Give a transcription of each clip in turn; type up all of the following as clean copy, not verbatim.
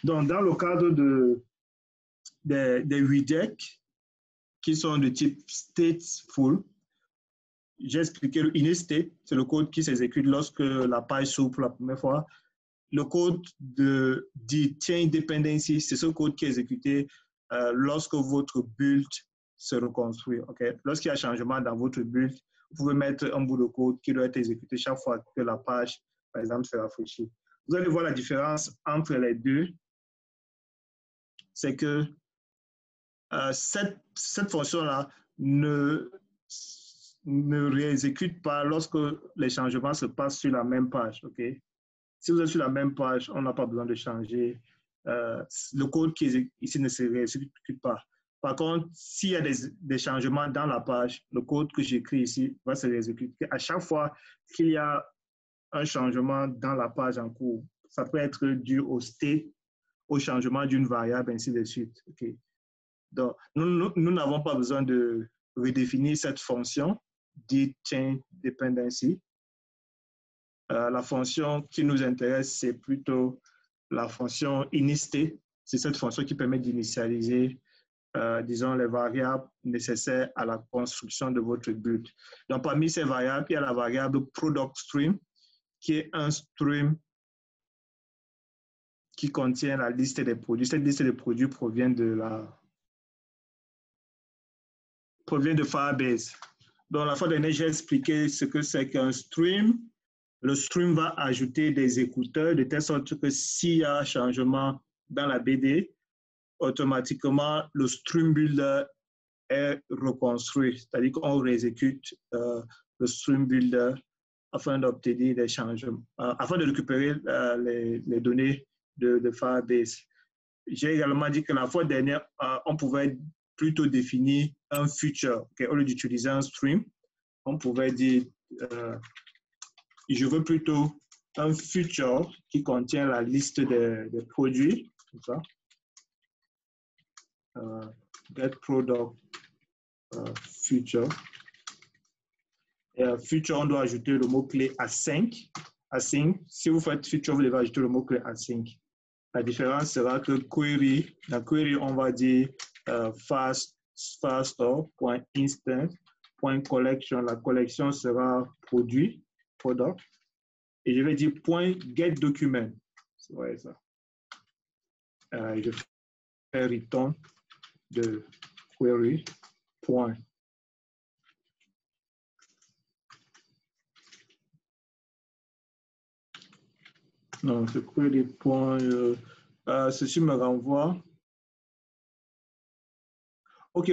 Donc, dans le cadre des widgets qui sont de type stateful, j'ai expliqué le init-state, c'est le code qui s'exécute lorsque la page s'ouvre pour la première fois. Le code dit chain dependency, c'est ce code qui est exécuté lorsque votre build se reconstruit. Okay? Lorsqu'il y a changement dans votre build, vous pouvez mettre un bout de code qui doit être exécuté chaque fois que la page, par exemple, se rafraîchit. Vous allez voir la différence entre les deux. C'est que cette fonction-là ne réexécute pas lorsque les changements se passent sur la même page. Okay? Si vous êtes sur la même page, on n'a pas besoin de changer. Le code qui est ici ne se réexécute pas. Par contre, s'il y a des changements dans la page, le code que j'écris ici va se réexécuter. À chaque fois qu'il y a un changement dans la page en cours, ça peut être dû au state, au changement d'une variable, ainsi de suite. Okay. Donc, nous n'avons pas besoin de redéfinir cette fonction dite chain dependency. La fonction qui nous intéresse, c'est plutôt la fonction init-state. C'est cette fonction qui permet d'initialiser, disons, les variables nécessaires à la construction de votre build. Donc, parmi ces variables, il y a la variable product stream, qui est un stream qui contient la liste des produits. Cette liste des produits provient de Firebase. Donc, la fois dernière, j'ai expliqué ce que c'est qu'un stream. Le stream va ajouter des écouteurs de telle sorte que s'il y a un changement dans la BD, automatiquement, le stream builder est reconstruit. C'est-à-dire qu'on réexécute le stream builder afin d'obtenir des changements, afin de récupérer les données de Firebase. J'ai également dit que la fois dernière, on pouvait plutôt définir un feature. Okay? Au lieu d'utiliser un stream, on pouvait dire je veux plutôt un feature qui contient la liste des produits. Comme ça. Get product feature. Et feature, on doit ajouter le mot-clé async. Async, si vous faites feature, vous devez ajouter le mot-clé async. La différence sera que query, dans query, on va dire faststore.instance.collection. La collection sera produit, product. Et je vais dire .getDocument. C'est vrai ça. Je fais return de query. Point. Non, ce query point. Ceci me renvoie. OK.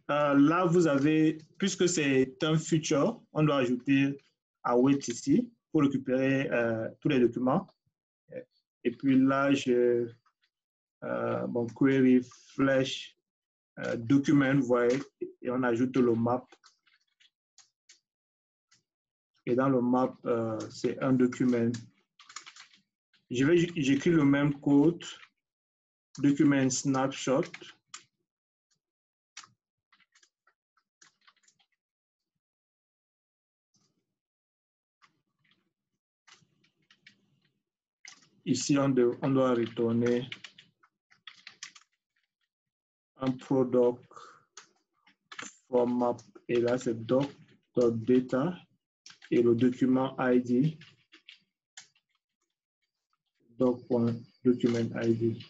Là, vous avez, puisque c'est un feature, on doit ajouter await ici pour récupérer tous les documents. Et puis là, mon query flash document, vous voyez, et on ajoute le map. Et dans le map, c'est un document. J'écris le même code, document snapshot. Ici, on doit retourner un product from map. Et là, c'est doc.data et le document ID. Doc.document ID.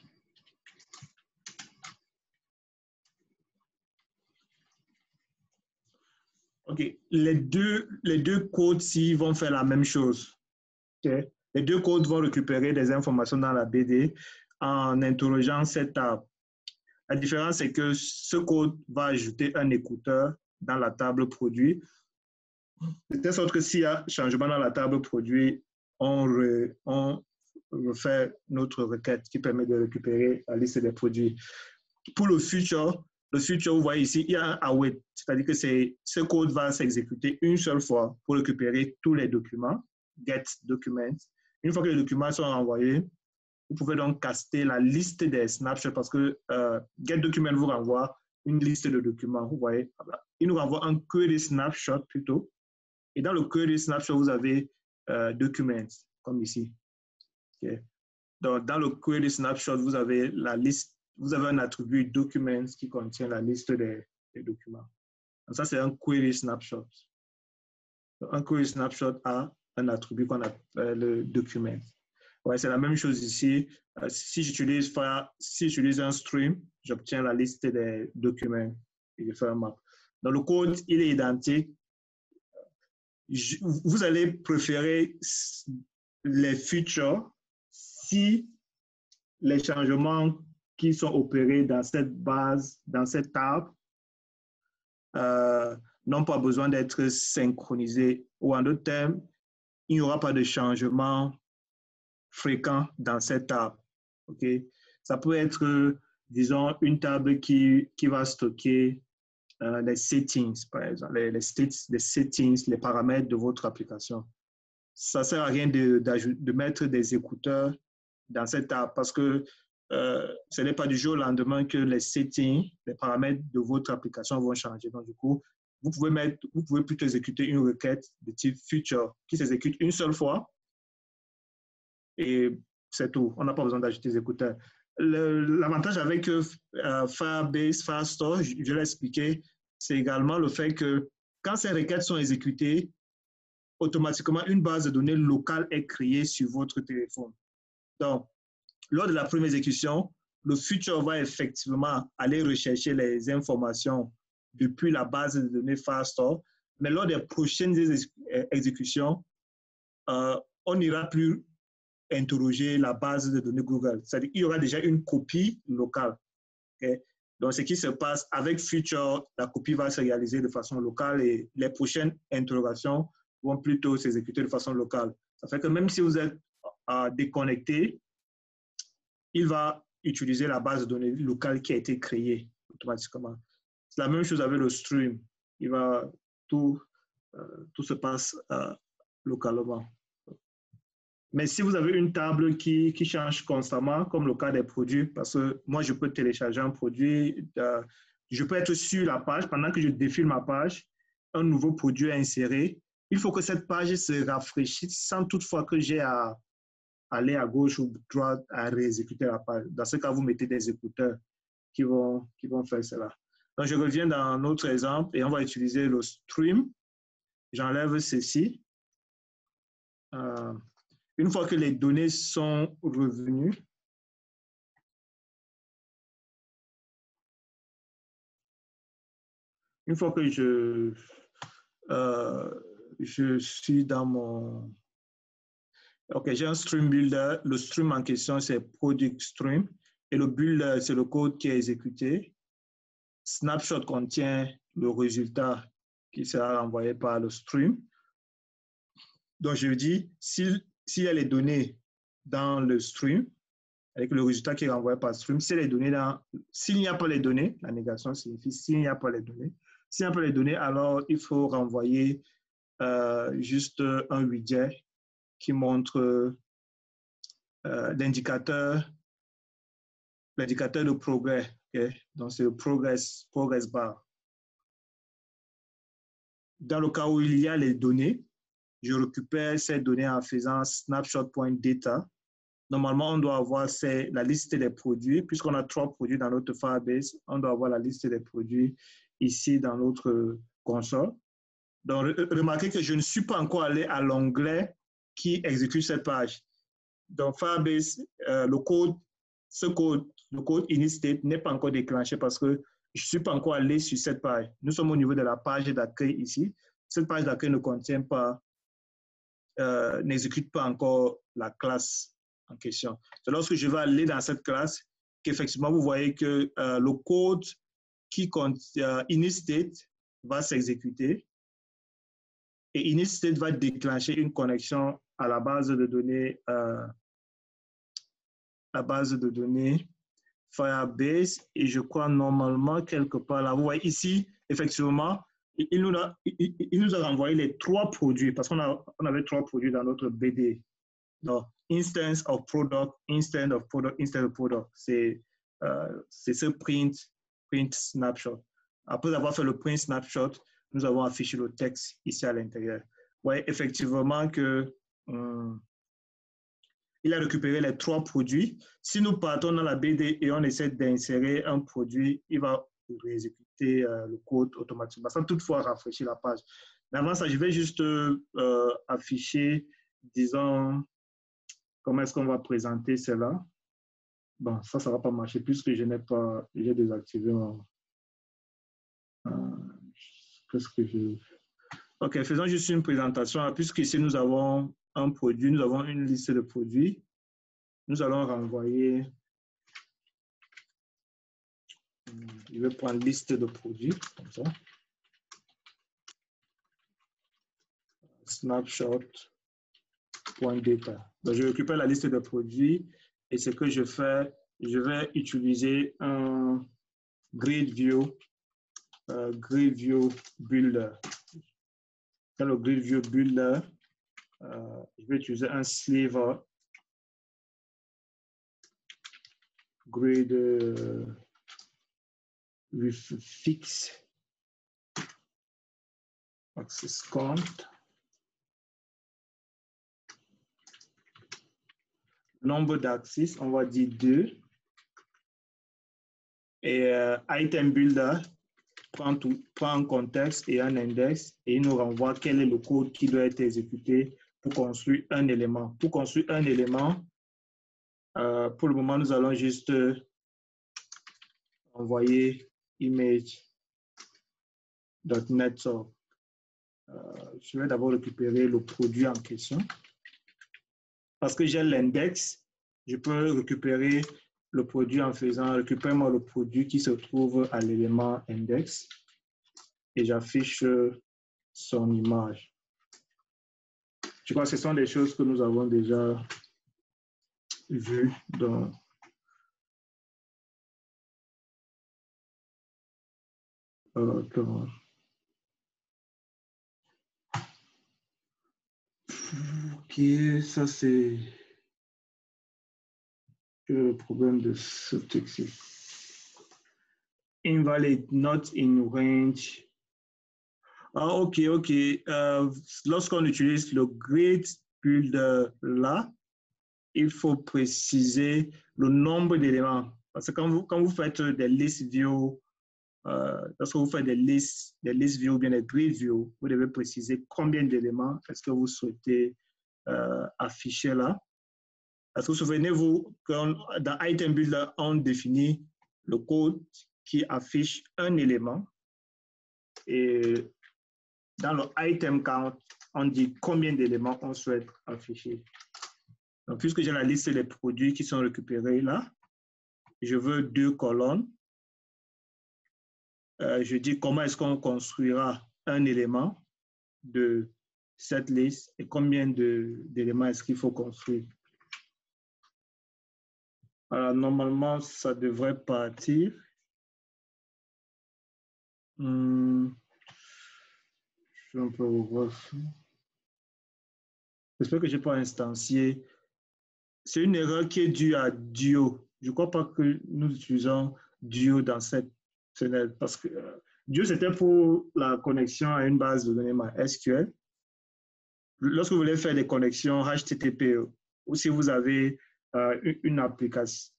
OK. Les deux codes-ci vont faire la même chose. Okay. Les deux codes vont récupérer des informations dans la BD en interrogeant cette table. La différence, c'est que ce code va ajouter un écouteur dans la table produit. De telle sorte que s'il y a changement dans la table produit, on refait notre requête qui permet de récupérer la liste des produits. Pour le future, vous voyez ici, il y a un await, c'est-à-dire que ce code va s'exécuter une seule fois pour récupérer tous les documents, get documents. Une fois que les documents sont envoyés, vous pouvez donc caster la liste des snapshots parce que get document vous renvoie une liste de documents. Vous voyez, il nous renvoie un query snapshot plutôt. Et dans le query snapshot, vous avez documents, comme ici. Okay. Donc, dans le query snapshot, vous avez la liste, vous avez un attribut documents qui contient la liste des documents. Donc, ça, c'est un query snapshot. Donc, un query snapshot a un attribut qu'on appelle le document. Ouais, c'est la même chose ici. Si j'utilise un stream, j'obtiens la liste des documents et je fais un map. Dans le code, il est identique. Vous allez préférer les features si les changements qui sont opérés dans cette base, dans cette table, n'ont pas besoin d'être synchronisés. Ou en d'autres termes, il n'y aura pas de changement fréquent dans cette table. Okay? Ça peut être, disons, une table qui va stocker les settings, par exemple, les settings, les paramètres de votre application. Ça ne sert à rien de mettre des écouteurs dans cette table parce que ce n'est pas du jour au lendemain que les settings, les paramètres de votre application vont changer. Donc, du coup, vous pouvez plutôt exécuter une requête de type feature qui s'exécute une seule fois et c'est tout. On n'a pas besoin d'ajouter des écouteurs. L'avantage avec Firebase, Firestore, je l'ai expliqué, c'est également le fait que quand ces requêtes sont exécutées, automatiquement, une base de données locale est créée sur votre téléphone. Donc, lors de la première exécution, le feature va effectivement aller rechercher les informations depuis la base de données Firestore, mais lors des prochaines exécutions, on n'ira plus interroger la base de données Google. C'est-à-dire qu'il y aura déjà une copie locale. Okay? Donc, ce qui se passe avec Feature, la copie va se réaliser de façon locale et les prochaines interrogations vont plutôt s'exécuter de façon locale. Ça fait que même si vous êtes déconnecté, il va utiliser la base de données locale qui a été créée automatiquement. C'est la même chose avec le stream. Tout se passe localement. Mais si vous avez une table qui change constamment, comme le cas des produits, parce que moi, je peux télécharger un produit, je peux être sur la page, pendant que je défile ma page, un nouveau produit est inséré. Il faut que cette page se rafraîchisse sans toutefois que j'ai à aller à gauche ou à droite à réexécuter la page. Dans ce cas, vous mettez des écouteurs qui vont faire cela. Donc, je reviens dans un autre exemple et on va utiliser le stream. J'enlève ceci. Une fois que les données sont revenues, une fois que je suis dans mon... OK, j'ai un stream builder. Le stream en question, c'est product stream. Et le builder, c'est le code qui est exécuté. Snapshot contient le résultat qui sera envoyé par le stream. Donc, je dis, s'il y a les données dans le stream, avec le résultat qui est envoyé par stream, s'il n'y a pas les données, la négation signifie s'il n'y a pas les données. S'il n'y a pas les données, alors il faut renvoyer juste un widget qui montre l'indicateur de progrès. Okay? Donc, c'est le progress bar. Dans le cas où il y a les données, je récupère ces données en faisant snapshot.data. Normalement, on doit avoir la liste des produits. Puisqu'on a 3 produits dans notre Firebase, on doit avoir la liste des produits ici dans notre console. Donc, remarquez que je ne suis pas encore allé à l'onglet qui exécute cette page. Donc, Firebase, le code init-state n'est pas encore déclenché parce que je ne suis pas encore allé sur cette page. Nous sommes au niveau de la page d'accueil ici. Cette page d'accueil ne contient pas, n'exécute pas encore la classe en question. C'est lorsque je vais aller dans cette classe qu'effectivement, vous voyez que le code qui contient init-state va s'exécuter et init-state va déclencher une connexion à la base de données Firebase et je crois normalement quelque part là. Vous voyez ici, effectivement, il nous a renvoyé les 3 produits parce qu'on avait 3 produits dans notre BD. Donc, instance of product, instance of product, instance of product. C'est ce print snapshot. Après avoir fait le print snapshot, nous avons affiché le texte ici à l'intérieur. Vous voyez effectivement que il a récupéré les 3 produits. Si nous partons dans la BD et on essaie d'insérer un produit, il va réexécuter le code automatiquement, sans toutefois rafraîchir la page. Mais avant ça, je vais juste afficher, disons, comment est-ce qu'on va présenter cela. Bon, ça ne va pas marcher puisque je n'ai pas, j'ai désactivé qu'est-ce que je... Ok, faisons juste une présentation. Puisque ici, nous avons un produit, nous avons une liste de produits. Nous allons renvoyer, je vais prendre liste de produits, comme ça. Snapshot.data. Donc, je récupère la liste de produits et ce que je fais, je vais utiliser un grid view builder. Dans le grid view builder, je vais utiliser un sliver grid with fix access count. Nombre d'axes, on va dire 2. Et item builder prend un contexte et un index et il nous renvoie quel est le code qui doit être exécuté pour construire un élément. Pour construire un élément, pour le moment, nous allons juste envoyer image.net. Je vais d'abord récupérer le produit en question. Parce que j'ai l'index, je peux récupérer le produit en faisant récupère-moi le produit qui se trouve à l'élément index et j'affiche son image. Je crois que ce sont des choses que nous avons déjà vues dans ok, ça c'est le problème de ce texte. Invalid, not in range. Ah, ok. Lorsqu'on utilise le grid builder là, il faut préciser le nombre d'éléments. Parce que quand vous faites des list view, lorsque vous faites des list view ou bien des grid view, vous devez préciser combien d'éléments est-ce que vous souhaitez afficher là. Parce que souvenez-vous que dans Item Builder, on définit le code qui affiche un élément. Et dans le Item Count, on dit combien d'éléments on souhaite afficher. Donc, puisque j'ai la liste des produits qui sont récupérés là, je veux 2 colonnes. Je dis comment est-ce qu'on construira un élément de cette liste et combien d'éléments est-ce qu'il faut construire. Alors, normalement, ça devrait partir. Je vais un peu revoir ça. J'espère que je n'ai pas instancié. C'est une erreur qui est due à Duo. Je ne crois pas que nous utilisons Duo dans cette fenêtre parce que Duo, c'était pour la connexion à une base de données SQL. Lorsque vous voulez faire des connexions HTTP ou si vous avez une application,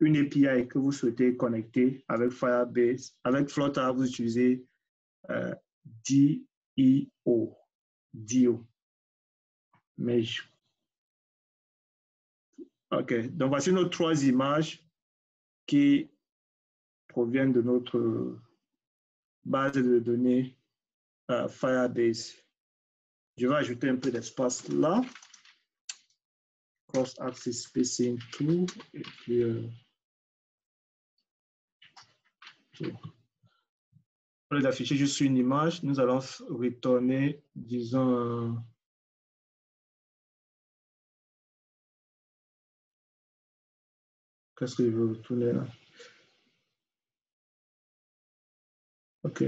une API que vous souhaitez connecter avec Firebase, avec Flutter, vous utilisez DIO. Mais OK, donc voici nos 3 images qui proviennent de notre base de données Firebase. Je vais ajouter un peu d'espace là. Cross-axis spacing 2. Et puis, au lieu d'afficher juste une image, nous allons retourner, disons, qu'est-ce que je veux retourner là? OK.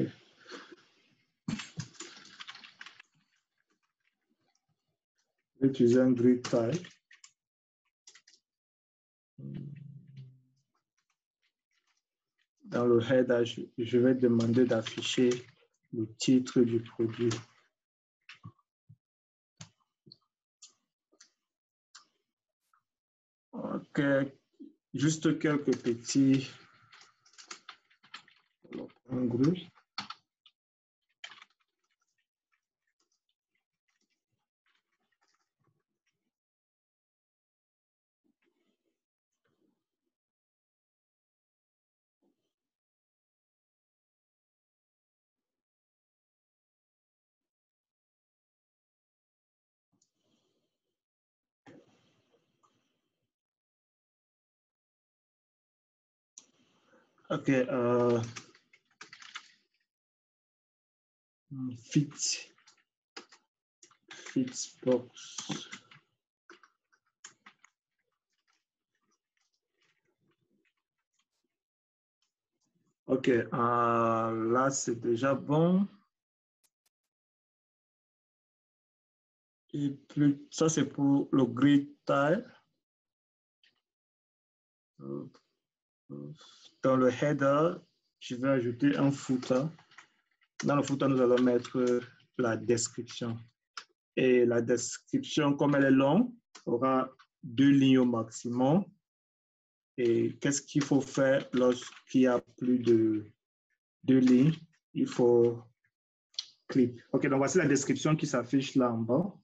Je vais utiliser un grid type. Dans le header, je vais demander d'afficher le titre du produit. Ok, juste quelques petits groupes. Ok, Fitbox. Ok, là c'est déjà bon. Et plus, ça c'est pour le grid tile. Dans le header, je vais ajouter un footer. Dans le footer, nous allons mettre la description. Et la description, comme elle est longue, aura 2 lignes au maximum. Et qu'est-ce qu'il faut faire lorsqu'il y a plus de 2 lignes? Il faut cliquer. OK, donc voici la description qui s'affiche là en bas.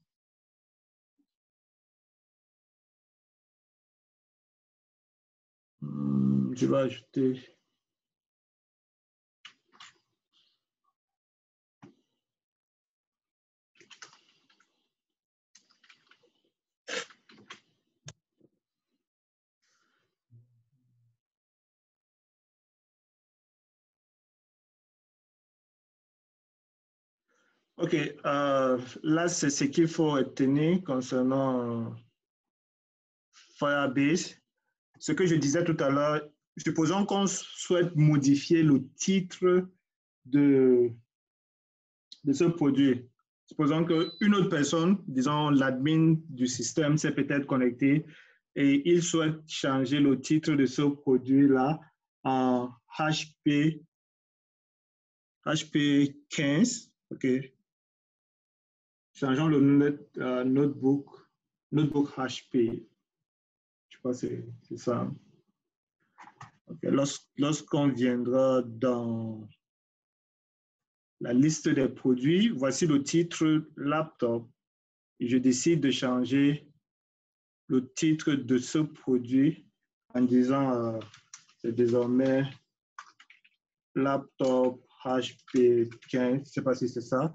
Je vais ajouter. OK, là, c'est ce qu'il faut retenir concernant Firebase. Ce que je disais tout à l'heure, supposons qu'on souhaite modifier le titre de ce produit. Supposons qu'une autre personne, disons l'admin du système, s'est peut-être connecté et il souhaite changer le titre de ce produit-là en HP 15. OK. Changeons le notebook HP. Je crois que c'est ça. Okay. Lorsqu'on viendra dans la liste des produits, voici le titre laptop. Et je décide de changer le titre de ce produit en disant c'est désormais laptop HP 15, je ne sais pas si c'est ça.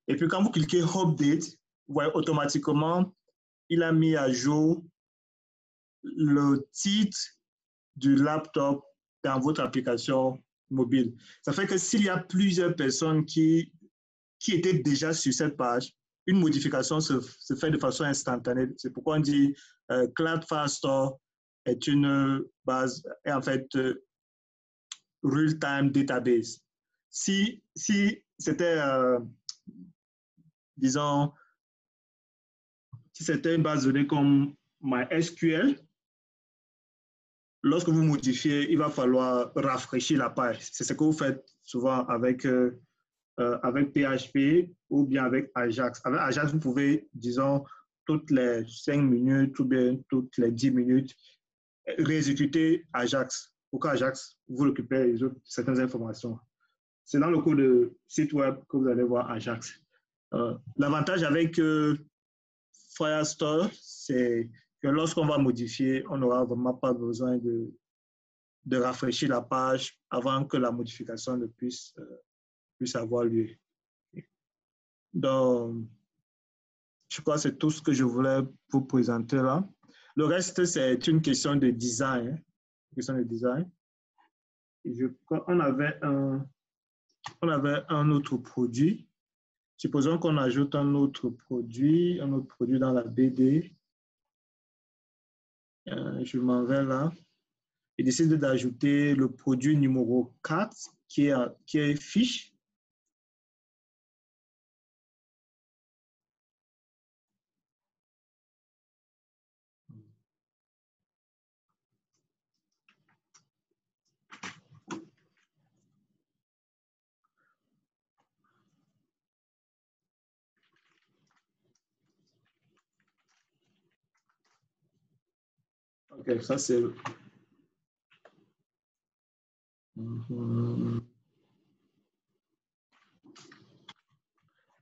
Et puis quand vous cliquez Update, vous voyez automatiquement, il a mis à jour le titre du laptop dans votre application mobile. Ça fait que s'il y a plusieurs personnes qui étaient déjà sur cette page, une modification se fait de façon instantanée. C'est pourquoi on dit Cloud Firestore est une base, est en fait real-time database. Si c'était, disons, si c'était une base de données comme MySQL, lorsque vous modifiez, il va falloir rafraîchir la page. C'est ce que vous faites souvent avec PHP ou bien avec Ajax. Avec Ajax, vous pouvez, disons, toutes les 5 minutes ou bien toutes les 10 minutes, réexécuter Ajax pour qu'Ajax vous récupère certaines informations. C'est dans le code de site web que vous allez voir Ajax. L'avantage avec Firestore, c'est que lorsqu'on va modifier, on n'aura vraiment pas besoin de rafraîchir la page avant que la modification ne puisse avoir lieu. Donc, je crois que c'est tout ce que je voulais vous présenter là. Le reste, c'est une question de design. Question de design. On avait un autre produit. Supposons qu'on ajoute un autre produit dans la BD. Je m'en vais là. Et décide d'ajouter le produit numéro 4 qui est fiche. OK. OK, ça c'est...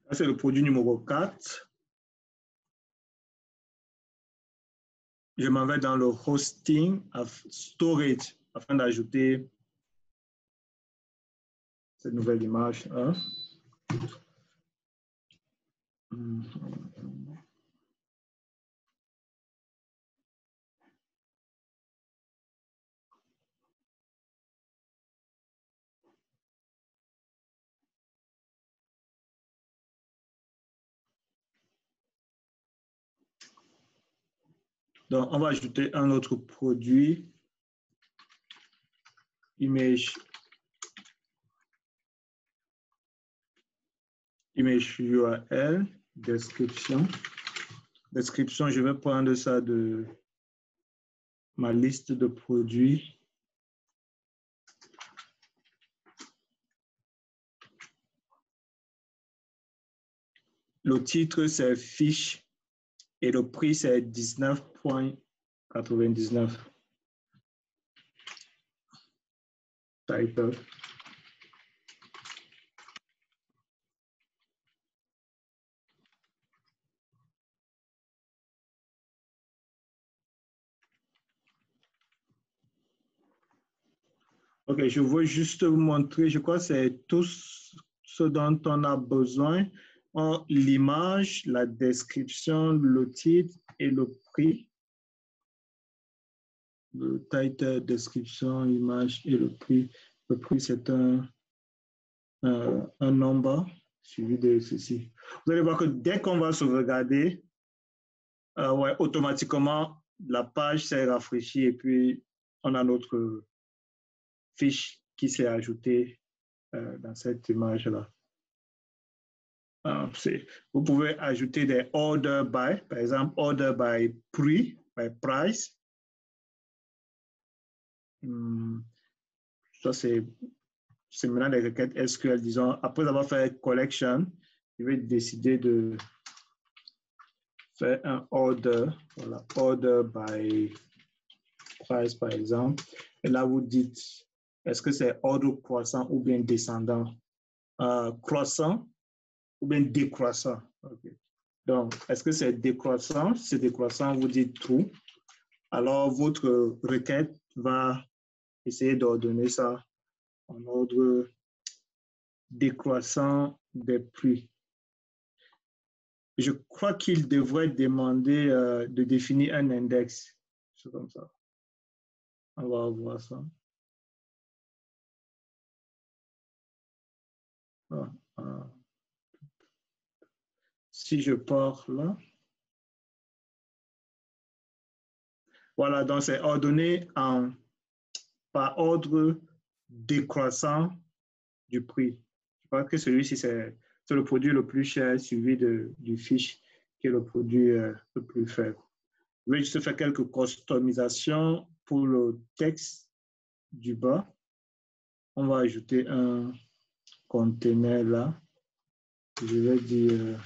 Ça c'est le produit numéro 4. Je m'en vais dans le hosting, storage, afin d'ajouter cette nouvelle image. Hein. Donc, on va ajouter un autre produit, image URL, description. Description, je vais prendre ça de ma liste de produits. Le titre, c'est fiche et le prix, c'est 19,99. Title. OK, je veux juste vous montrer, je crois que c'est tout ce dont on a besoin. L'image, la description, le titre et le prix. Le title, description, image et le prix. Le prix, c'est un nombre suivi de ceci. Vous allez voir que dès qu'on va sauvegarder, ouais, automatiquement, la page s'est rafraîchie et puis on a notre fiche qui s'est ajoutée dans cette image-là. Vous pouvez ajouter des order by, par exemple, order by prix, by price. Ça, c'est maintenant des requêtes SQL, disons. Après avoir fait collection, je vais décider de faire un order, voilà, order by price, par exemple. Et là, vous dites, est-ce que c'est ordre croissant ou bien descendant? Croissant ou bien décroissant? Okay. Donc, est-ce que c'est décroissant? Si c'est décroissant, vous dites true. Alors, votre requête va essayer d'ordonner ça en ordre décroissant des prix. Je crois qu'il devrait demander de définir un index. C'est comme ça. On va voir ça. Si je pars là. Voilà, donc c'est ordonné par ordre décroissant du prix. Je pense que celui-ci, c'est le produit le plus cher suivi du fiche qui est le produit le plus faible. Je vais juste faire quelques customisations pour le texte du bas. On va ajouter un conteneur là. Je vais dire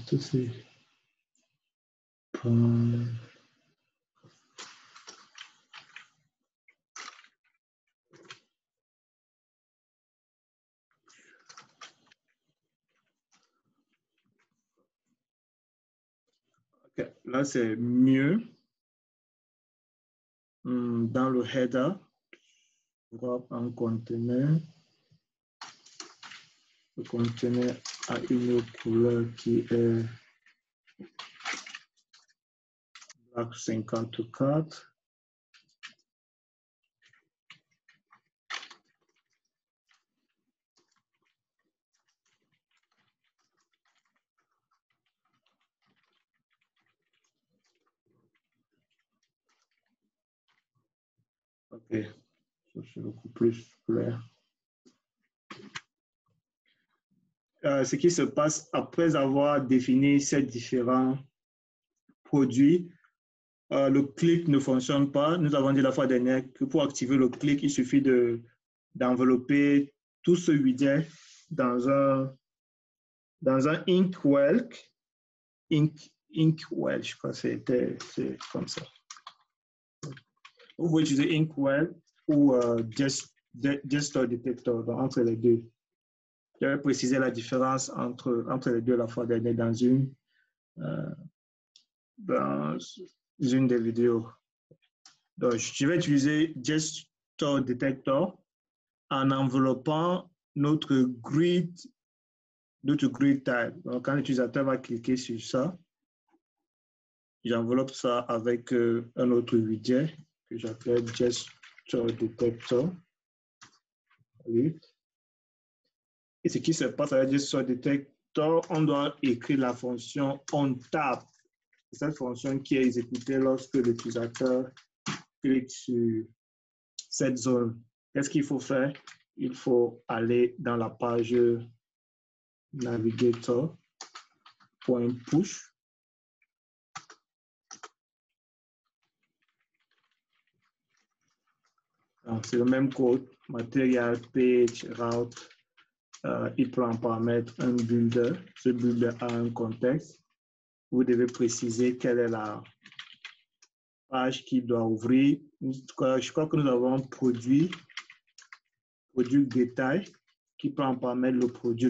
ça c'est okay. Là c'est mieux. Dans le header, voir un conteneur. Le conteneur a une couleur qui est black 54. OK, ça c'est beaucoup plus clair. ce qui se passe après avoir défini ces différents produits. Le clic ne fonctionne pas. Nous avons dit la fois dernière que pour activer le clic, il suffit d'envelopper tout ce widget dans un inkwell. Inkwell, je crois que c'est comme ça. Vous pouvez utiliser Inkwell ou Gesture Detector, donc entre les deux. J'avais précisé la différence entre les deux la fois dernière dans une des vidéos. Donc, je vais utiliser Gesture Detector en enveloppant notre grid type. Donc, quand l'utilisateur va cliquer sur ça, j'enveloppe ça avec un autre widget que j'appelle Gesture Detector. Oui. Et ce qui se passe avec Gesture Detector, on doit écrire la fonction onTap. C'est cette fonction qui est exécutée lorsque l'utilisateur clique sur cette zone. Qu'est-ce qu'il faut faire? Il faut aller dans la page navigator.push. C'est le même code, material, page, route. Il prend en paramètre un builder. Ce builder a un contexte. Vous devez préciser quelle est la page qui doit ouvrir. Je crois que nous avons produit détail qui prend en paramètre le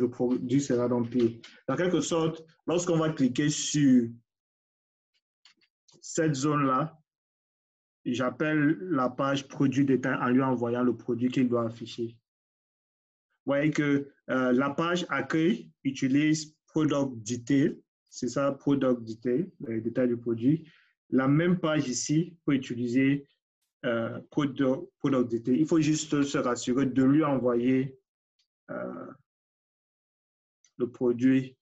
produit sera rempli. En quelque sorte, lorsqu'on va cliquer sur cette zone-là, j'appelle la page produit détail en lui envoyant le produit qu'il doit afficher. Vous voyez que la page accueil utilise product detail, c'est ça, product detail, le détail du produit. La même page ici peut utiliser product detail. Il faut juste se rassurer de lui envoyer le produit